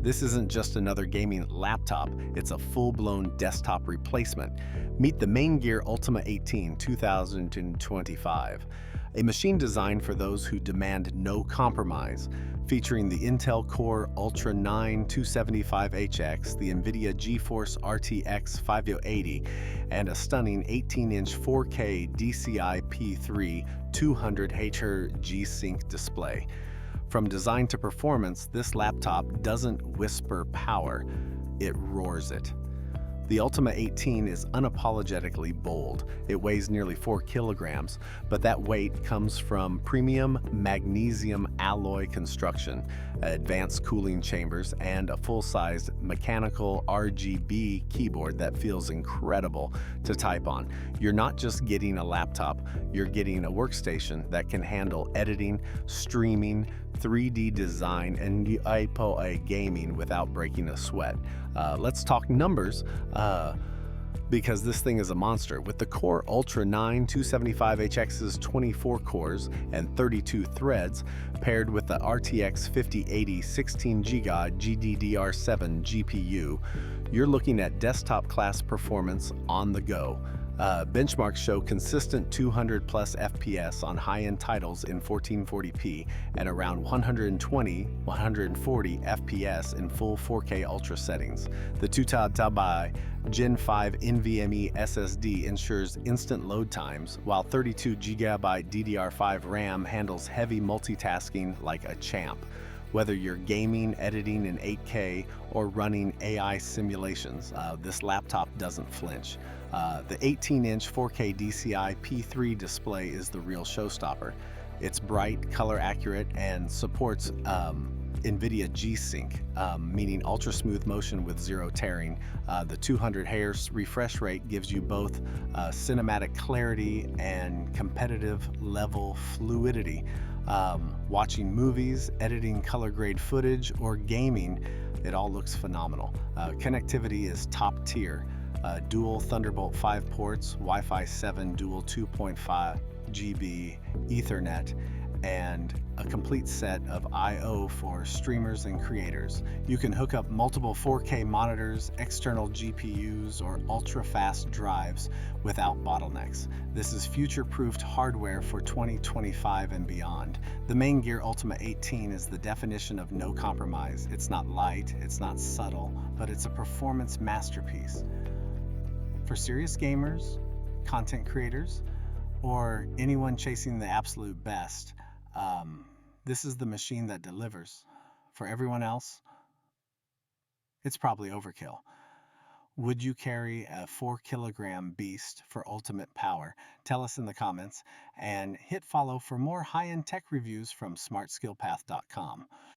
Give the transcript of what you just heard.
This isn't just another gaming laptop, it's a full-blown desktop replacement. Meet the MAINGEAR Ultima 18 2025, a machine designed for those who demand no compromise. Featuring the Intel Core Ultra 9 275HX, the NVIDIA GeForce RTX 5080, and a stunning 18-inch 4K DCI-P3 200Hz G-Sync display. From design to performance, this laptop doesn't whisper power, it roars it. The Ultima 18 is unapologetically bold. It weighs nearly 4 kilograms, but that weight comes from premium magnesium alloy construction, advanced cooling chambers, and a full-sized mechanical RGB keyboard that feels incredible to type on. You're not just getting a laptop, you're getting a workstation that can handle editing, streaming, 3D design, and IPOA gaming without breaking a sweat. Let's talk numbers, because this thing is a monster. With the Core Ultra 9 275HX's 24 cores and 32 threads, paired with the RTX 5080 16GB GDDR7 GPU, you're looking at desktop-class performance on the go. Benchmarks show consistent 200 plus FPS on high-end titles in 1440p and around 120-140 FPS in full 4K Ultra settings. The 2TB Gen 5 NVMe SSD ensures instant load times, while 32GB DDR5 RAM handles heavy multitasking like a champ. Whether you're gaming, editing in 8K, or running AI simulations, this laptop doesn't flinch. The 18-inch 4K DCI-P3 display is the real showstopper. It's bright, color-accurate, and supports NVIDIA G-Sync, meaning ultra-smooth motion with zero tearing. The 200 Hz refresh rate gives you both cinematic clarity and competitive level fluidity. Watching movies, editing color-grade footage, or gaming, it all looks phenomenal. Connectivity is top tier. Dual Thunderbolt 5 ports, Wi-Fi 7 dual 2.5 GB Ethernet, and a complete set of I/O for streamers and creators. You can hook up multiple 4K monitors, external GPUs, or ultra-fast drives without bottlenecks. This is future-proofed hardware for 2025 and beyond. The MAINGEAR Ultima 18 is the definition of no compromise. It's not light, it's not subtle, but it's a performance masterpiece. For serious gamers, content creators, or anyone chasing the absolute best, this is the machine that delivers. For everyone else, it's probably overkill. Would you carry a 4-kilogram beast for ultimate power? Tell us in the comments, and hit follow for more high-end tech reviews from SmartSkillPath.com.